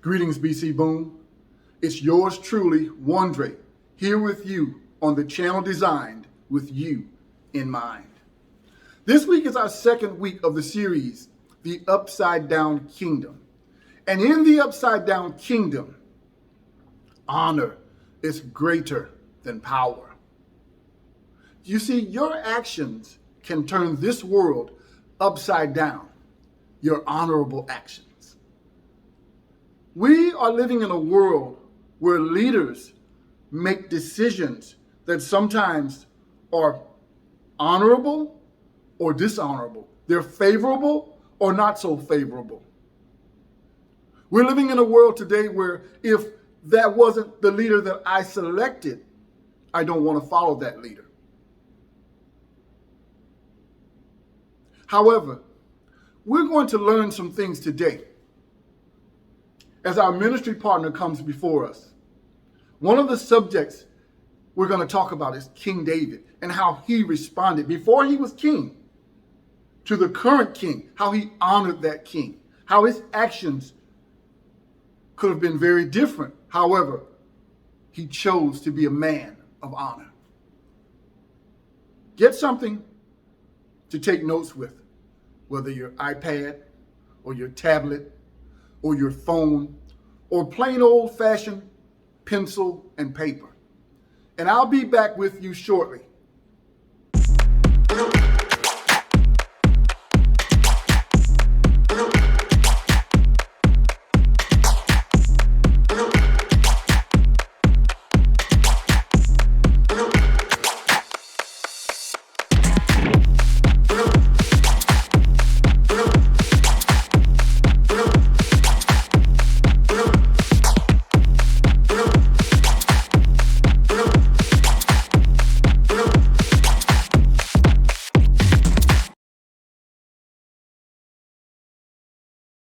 Greetings, BC Boom. It's yours truly, Ondrei, here with you on the channel designed with you in mind. This week is our second week of the series, The Upside Down Kingdom. And in the Upside Down Kingdom, honor is greater than power. You see, your actions can turn this world upside down, your honorable actions. We are living in a world where leaders make decisions that sometimes are honorable or dishonorable. They're favorable or not so favorable. We're living in a world today where if that wasn't the leader that I selected, I don't want to follow that leader. However, we're going to learn some things today as our ministry partner comes before us. One of the subjects we're going to talk about is King David and how he responded before he was king to the current king, how he honored that king, how his actions could have been very different. However, he chose to be a man of honor. Get something to take notes with, whether your iPad or your tablet or your phone or plain old-fashioned pencil and paper. And I'll be back with you shortly.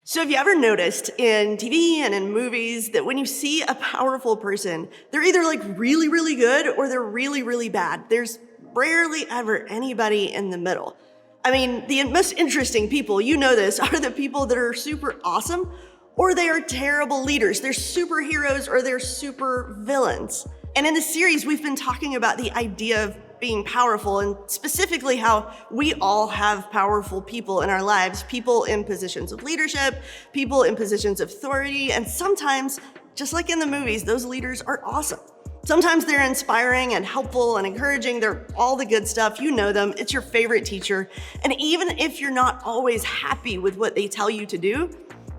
So have you ever noticed in TV and in movies that when you see a powerful person, they're either like really, really good or they're really, really bad. There's rarely ever anybody in the middle. I mean, the most interesting people, you know this, are the people that are super awesome or they are terrible leaders. They're superheroes or they're super villains. And in this series, we've been talking about the idea of being powerful and specifically how we all have powerful people in our lives, people in positions of leadership, people in positions of authority, and sometimes, just like in the movies, those leaders are awesome. Sometimes they're inspiring and helpful and encouraging. They're all the good stuff. You know them. It's your favorite teacher. And even if you're not always happy with what they tell you to do,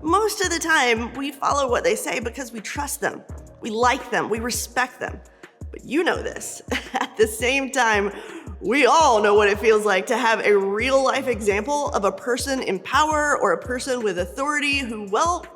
most of the time we follow what they say because we trust them. We like them. We respect them. But you know this. At the same time, we all know what it feels like to have a real life example of a person in power or a person with authority who, well,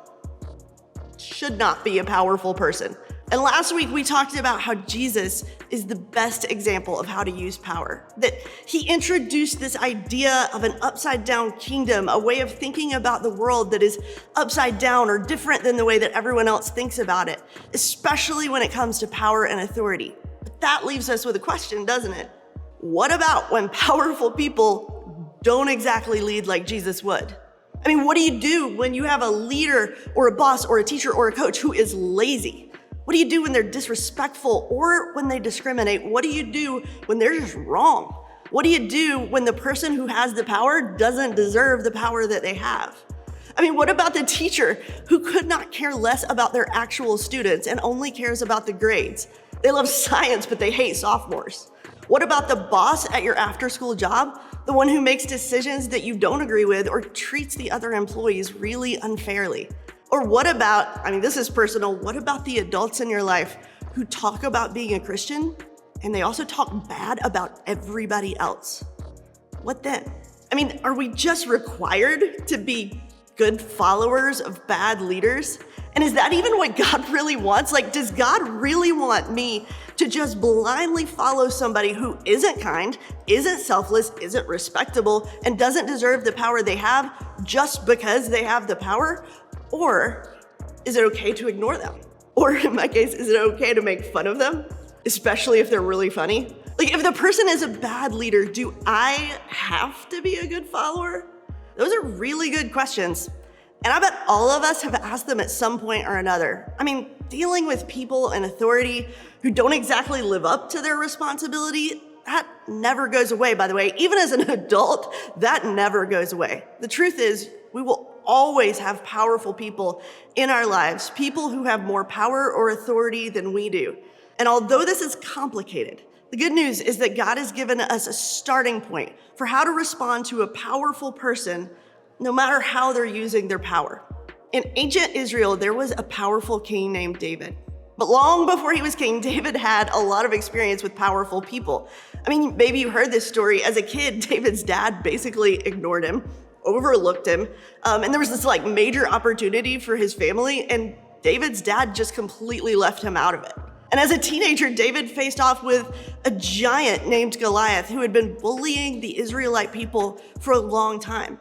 should not be a powerful person. And last week we talked about how Jesus is the best example of how to use power. That he introduced this idea of an upside down kingdom, a way of thinking about the world that is upside down or different than the way that everyone else thinks about it, especially when it comes to power and authority. But that leaves us with a question, doesn't it? What about when powerful people don't exactly lead like Jesus would? I mean, what do you do when you have a leader or a boss or a teacher or a coach who is lazy? What do you do when they're disrespectful or when they discriminate? What do you do when they're just wrong? What do you do when the person who has the power doesn't deserve the power that they have? I mean, what about the teacher who could not care less about their actual students and only cares about the grades? They love science, but they hate sophomores. What about the boss at your after-school job? The one who makes decisions that you don't agree with or treats the other employees really unfairly? Or what about, I mean, this is personal, what about the adults in your life who talk about being a Christian and they also talk bad about everybody else? What then? I mean, are we just required to be good followers of bad leaders? And is that even what God really wants? Like, does God really want me to just blindly follow somebody who isn't kind, isn't selfless, isn't respectable, and doesn't deserve the power they have just because they have the power? Or is it okay to ignore them? Or in my case, is it okay to make fun of them? Especially if they're really funny? Like, if the person is a bad leader, do I have to be a good follower? Those are really good questions. And I bet all of us have asked them at some point or another. I mean, dealing with people in authority who don't exactly live up to their responsibility, that never goes away, by the way. Even as an adult, that never goes away. The truth is, we will always have powerful people in our lives, people who have more power or authority than we do. And although this is complicated, the good news is that God has given us a starting point for how to respond to a powerful person, no matter how they're using their power. In ancient Israel, there was a powerful king named David. But long before he was king, David had a lot of experience with powerful people. I mean, maybe you heard this story. As a kid, David's dad basically ignored him, overlooked him, and there was this major opportunity for his family, and David's dad just completely left him out of it. And as a teenager, David faced off with a giant named Goliath who had been bullying the Israelite people for a long time.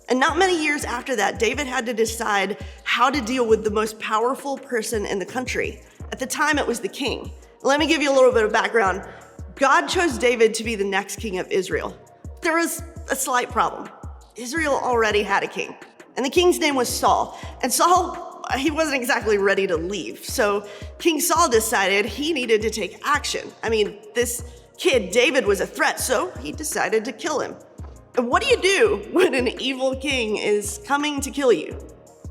And not many years after that, David had to decide how to deal with the most powerful person in the country. At the time, it was the king. Let me give you a little bit of background. God chose David to be the next king of Israel. There was a slight problem. Israel already had a king, and the king's name was Saul. And Saul, he wasn't exactly ready to leave. So King Saul decided he needed to take action. I mean, this kid, David, was a threat, so he decided to kill him. And what do you do when an evil king is coming to kill you?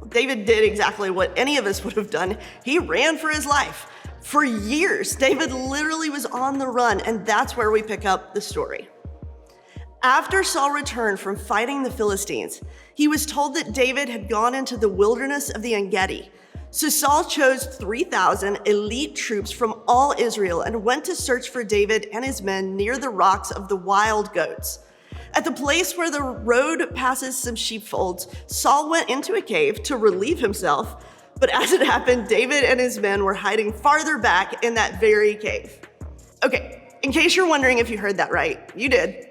David did exactly what any of us would have done. He ran for his life. For years, David literally was on the run, and that's where we pick up the story. After Saul returned from fighting the Philistines, he was told that David had gone into the wilderness of the En-Gedi. So Saul chose 3,000 elite troops from all Israel and went to search for David and his men near the rocks of the wild goats. At the place where the road passes some sheepfolds, Saul went into a cave to relieve himself, but as it happened, David and his men were hiding farther back in that very cave. Okay, in case you're wondering if you heard that right, you did.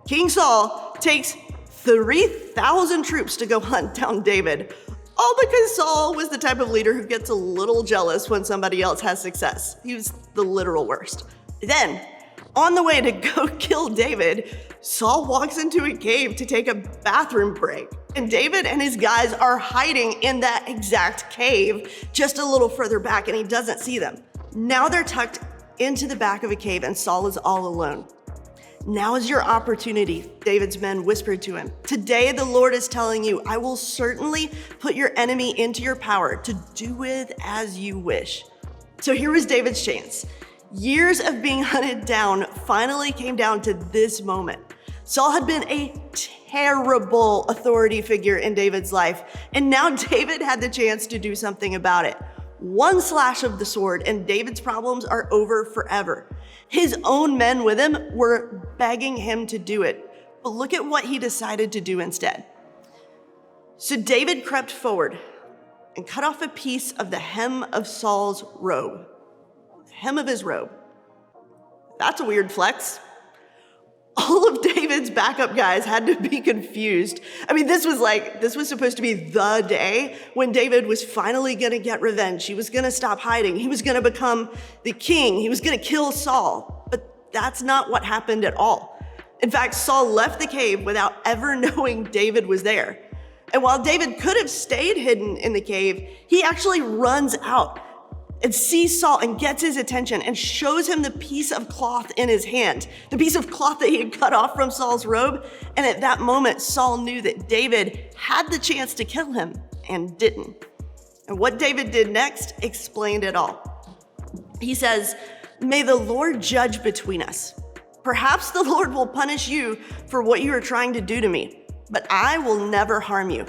King Saul takes 3,000 troops to go hunt down David, all because Saul was the type of leader who gets a little jealous when somebody else has success. He was the literal worst. Then, on the way to go kill David, Saul walks into a cave to take a bathroom break. And David and his guys are hiding in that exact cave, just a little further back, and he doesn't see them. Now they're tucked into the back of a cave, and Saul is all alone. Now is your opportunity, David's men whispered to him. Today the Lord is telling you, I will certainly put your enemy into your power to do with as you wish. So here was David's chance. Years of being hunted down finally came down to this moment. Saul had been a terrible authority figure in David's life, and now David had the chance to do something about it. One slash of the sword, and David's problems are over forever. His own men with him were begging him to do it, but look at what he decided to do instead. So David crept forward and cut off a piece of the hem of Saul's robe. The hem of his robe. That's a weird flex. All of David's backup guys had to be confused. I mean, this was supposed to be the day when David was finally gonna get revenge. He was gonna stop hiding. He was gonna become the king. He was gonna kill Saul. But that's not what happened at all. In fact, Saul left the cave without ever knowing David was there. And while David could have stayed hidden in the cave, he actually runs out and sees Saul and gets his attention and shows him the piece of cloth in his hand, the piece of cloth that he had cut off from Saul's robe. And at that moment, Saul knew that David had the chance to kill him and didn't. And what David did next explained it all. He says, "May the Lord judge between us. Perhaps the Lord will punish you for what you are trying to do to me, but I will never harm you.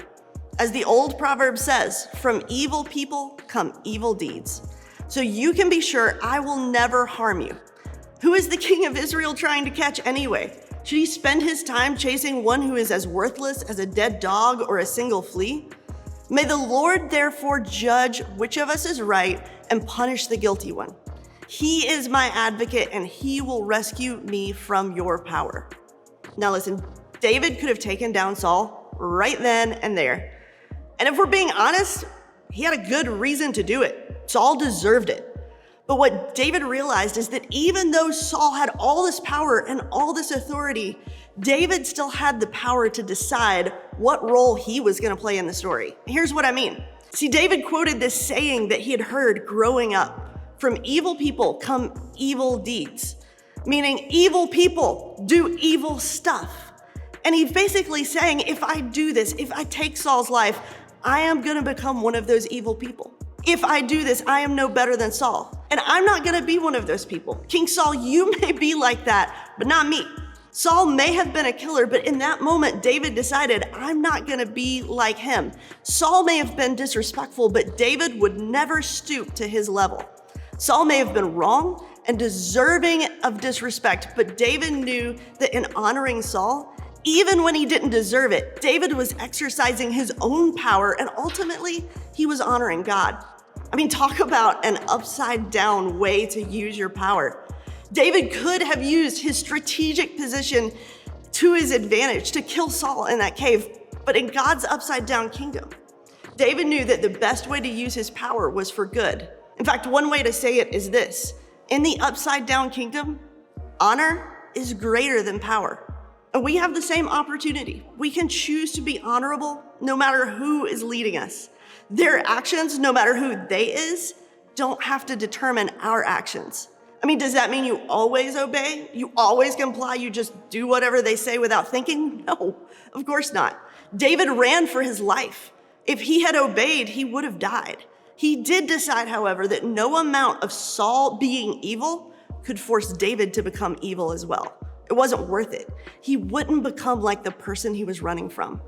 As the old proverb says, from evil people come evil deeds. So you can be sure I will never harm you. Who is the king of Israel trying to catch anyway? Should he spend his time chasing one who is as worthless as a dead dog or a single flea? May the Lord therefore judge which of us is right and punish the guilty one. He is my advocate and he will rescue me from your power." Now listen, David could have taken down Saul right then and there. And if we're being honest, he had a good reason to do it. Saul deserved it. But what David realized is that even though Saul had all this power and all this authority, David still had the power to decide what role he was going to play in the story. Here's what I mean. See, David quoted this saying that he had heard growing up: from evil people come evil deeds, meaning evil people do evil stuff. And he's basically saying, if I do this, if I take Saul's life, I am going to become one of those evil people. If I do this, I am no better than Saul. And I'm not going to be one of those people. King Saul, you may be like that, but not me. Saul may have been a killer, but in that moment, David decided, I'm not going to be like him. Saul may have been disrespectful, but David would never stoop to his level. Saul may have been wrong and deserving of disrespect, but David knew that in honoring Saul, even when he didn't deserve it, David was exercising his own power, and ultimately, he was honoring God. I mean, talk about an upside down way to use your power. David could have used his strategic position to his advantage to kill Saul in that cave, but in God's upside down kingdom, David knew that the best way to use his power was for good. In fact, one way to say it is this: in the upside down kingdom, honor is greater than power. And we have the same opportunity. We can choose to be honorable no matter who is leading us. Their actions, no matter who they is, don't have to determine our actions. I mean, does that mean you always obey? You always comply? You just do whatever they say without thinking? No, of course not. David ran for his life. If he had obeyed, he would have died. He did decide, however, that no amount of Saul being evil could force David to become evil as well. It wasn't worth it. He wouldn't become like the person he was running from.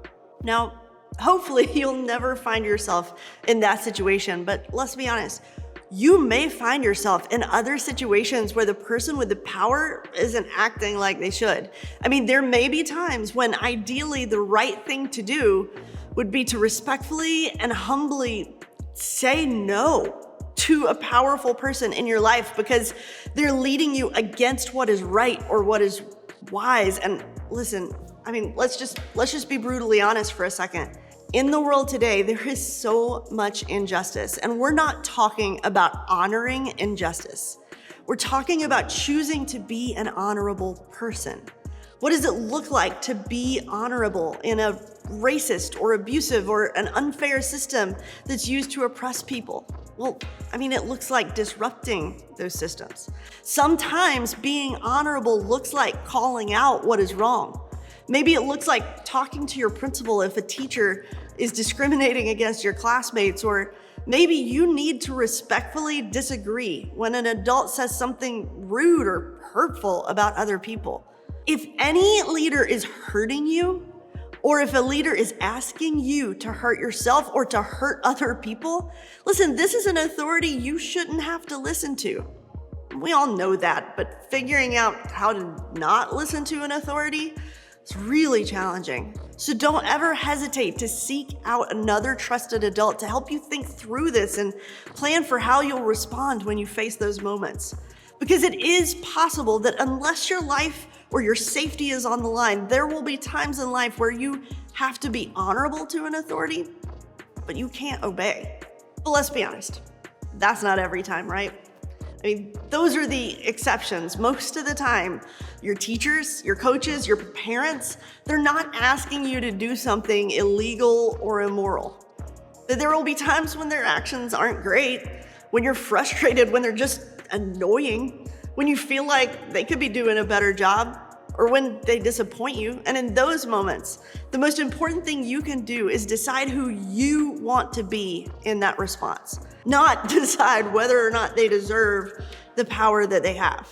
Now, hopefully you'll never find yourself in that situation, but let's be honest, you may find yourself in other situations where the person with the power isn't acting like they should. I mean, there may be times when ideally the right thing to do would be to respectfully and humbly say no to a powerful person in your life because they're leading you against what is right or what is wise. And listen, I mean, let's just be brutally honest for a second. In the world today, there is so much injustice, and we're not talking about honoring injustice. We're talking about choosing to be an honorable person. What does it look like to be honorable in a racist or abusive or an unfair system that's used to oppress people? Well, I mean, it looks like disrupting those systems. Sometimes being honorable looks like calling out what is wrong. Maybe it looks like talking to your principal if a teacher is discriminating against your classmates, or maybe you need to respectfully disagree when an adult says something rude or hurtful about other people. If any leader is hurting you, or if a leader is asking you to hurt yourself or to hurt other people, listen, this is an authority you shouldn't have to listen to. We all know that, but figuring out how to not listen to an authority is really challenging. So don't ever hesitate to seek out another trusted adult to help you think through this and plan for how you'll respond when you face those moments. Because it is possible that unless your life or your safety is on the line, there will be times in life where you have to be honorable to an authority, but you can't obey. But let's be honest, that's not every time, right? I mean, those are the exceptions. Most of the time, your teachers, your coaches, your parents, they're not asking you to do something illegal or immoral. There will be times when their actions aren't great, when you're frustrated, when they're just annoying, when you feel like they could be doing a better job, or when they disappoint you. And in those moments, the most important thing you can do is decide who you want to be in that response, not decide whether or not they deserve the power that they have.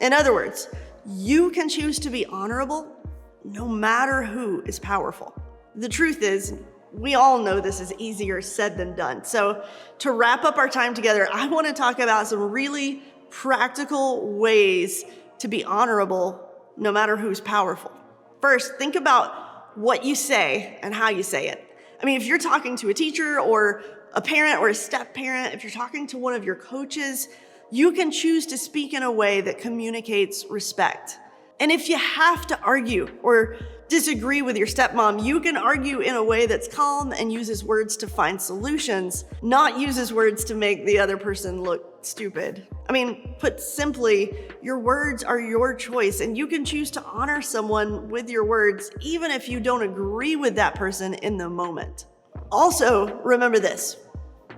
In other words, you can choose to be honorable no matter who is powerful. The truth is, we all know this is easier said than done. So to wrap up our time together, I want to talk about some really practical ways to be honorable no matter who's powerful. First, think about what you say and how you say it. I mean, if you're talking to a teacher or a parent or a step parent, if you're talking to one of your coaches, you can choose to speak in a way that communicates respect. And if you have to argue or disagree with your stepmom, you can argue in a way that's calm and uses words to find solutions, not uses words to make the other person look stupid. I mean, put simply, your words are your choice, and you can choose to honor someone with your words, even if you don't agree with that person in the moment. Also, remember this.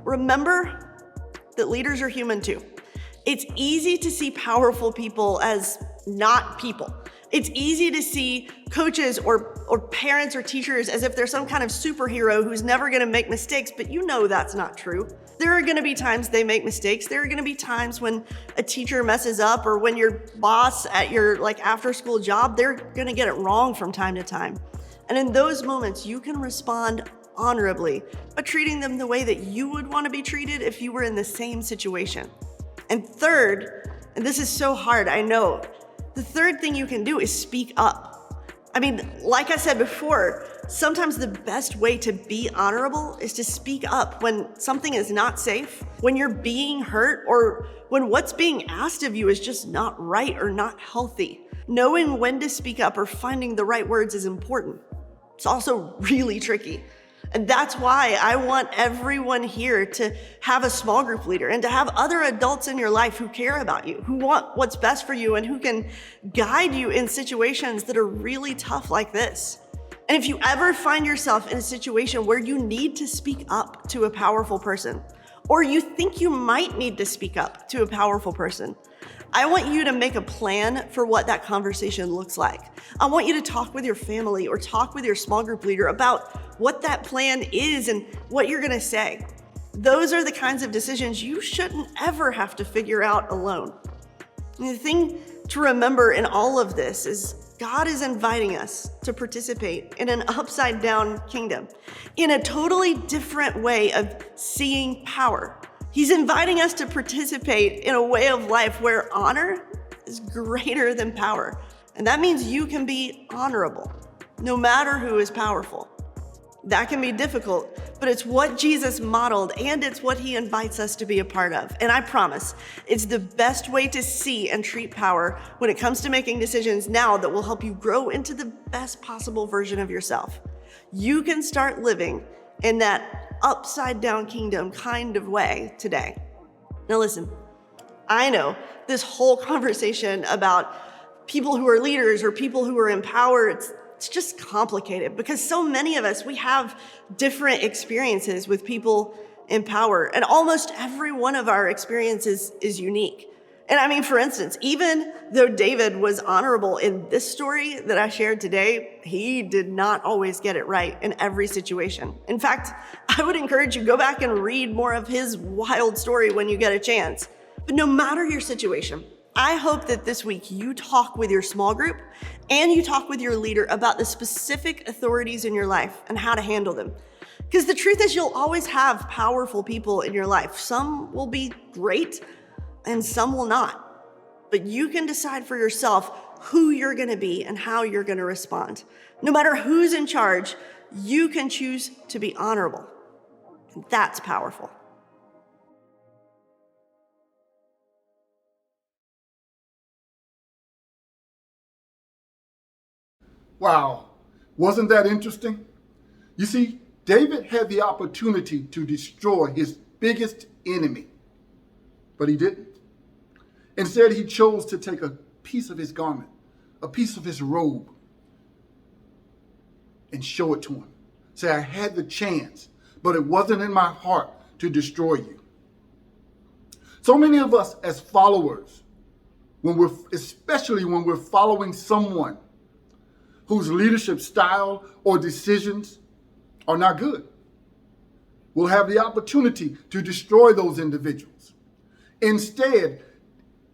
Remember that leaders are human too. It's easy to see powerful people as not people. It's easy to see coaches or parents or teachers as if they're some kind of superhero who's never gonna make mistakes, but you know that's not true. There are gonna be times they make mistakes. There are gonna be times when a teacher messes up, or when your boss at your after school job, they're gonna get it wrong from time to time. And in those moments, you can respond honorably by treating them the way that you would wanna be treated if you were in the same situation. And third, and this is so hard, I know, the third thing you can do is speak up. I mean, like I said before, sometimes the best way to be honorable is to speak up when something is not safe, when you're being hurt, or when what's being asked of you is just not right or not healthy. Knowing when to speak up or finding the right words is important. It's also really tricky. And that's why I want everyone here to have a small group leader and to have other adults in your life who care about you, who want what's best for you, and who can guide you in situations that are really tough like this. And if you ever find yourself in a situation where you need to speak up to a powerful person, or you think you might need to speak up to a powerful person, I want you to make a plan for what that conversation looks like. I want you to talk with your family or talk with your small group leader about what that plan is and what you're gonna say. Those are the kinds of decisions you shouldn't ever have to figure out alone. And the thing to remember in all of this is God is inviting us to participate in an upside down kingdom, in a totally different way of seeing power. He's inviting us to participate in a way of life where honor is greater than power. And that means you can be honorable, no matter who is powerful. That can be difficult, but it's what Jesus modeled, and it's what he invites us to be a part of. And I promise, it's the best way to see and treat power when it comes to making decisions now that will help you grow into the best possible version of yourself. You can start living in that upside down kingdom kind of way today. Now listen, I know this whole conversation about people who are leaders or people who are in power, it's just complicated because so many of us, we have different experiences with people in power, and almost every one of our experiences is unique. And I mean, for instance, even though David was honorable in this story that I shared today, he did not always get it right in every situation. In fact, I would encourage you, go back and read more of his wild story when you get a chance. But no matter your situation, I hope that this week you talk with your small group and you talk with your leader about the specific authorities in your life and how to handle them. Because the truth is, you'll always have powerful people in your life. Some will be great, and some will not. But you can decide for yourself who you're gonna be and how you're gonna respond. No matter who's in charge, you can choose to be honorable. And that's powerful. Wow, wasn't that interesting? You see, David had the opportunity to destroy his biggest enemy, but he didn't. Instead, he chose to take a piece of his garment, a piece of his robe, and show it to him. Say, I had the chance, but it wasn't in my heart to destroy you. So many of us as followers, especially when we're following someone whose leadership style or decisions are not good, we'll have the opportunity to destroy those individuals. Instead,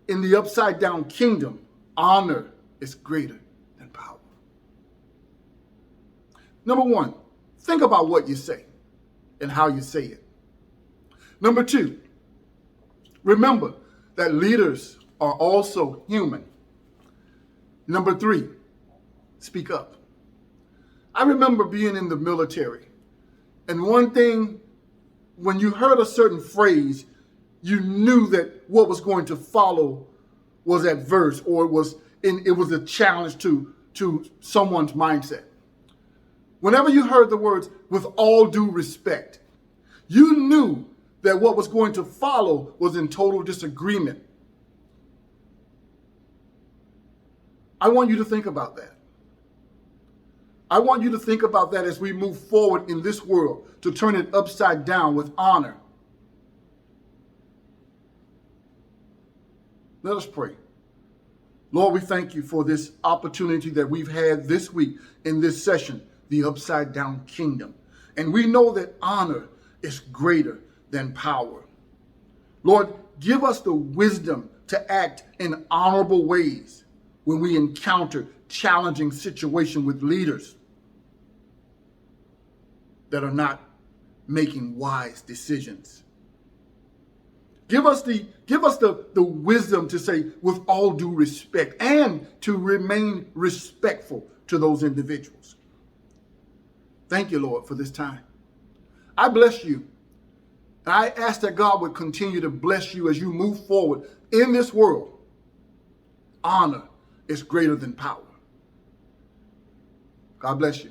in the upside down kingdom, honor is greater than power. Number one, think about what you say and how you say it. Number two, remember that leaders are also human. Number three, speak up. I remember being in the military, and one thing, when you heard a certain phrase, you knew that what was going to follow was adverse, or it was a challenge to someone's mindset. Whenever you heard the words, with all due respect, you knew that what was going to follow was in total disagreement. I want you to think about that. I want you to think about that as we move forward in this world, to turn it upside down with honor. Let us pray. Lord, we thank you for this opportunity that we've had this week in this session, the upside down kingdom. And we know that honor is greater than power. Lord, give us the wisdom to act in honorable ways when we encounter challenging situations with leaders that are not making wise decisions. Give us the wisdom to say, with all due respect, and to remain respectful to those individuals. Thank you, Lord, for this time. I bless you. And I ask that God would continue to bless you as you move forward in this world. Honor is greater than power. God bless you.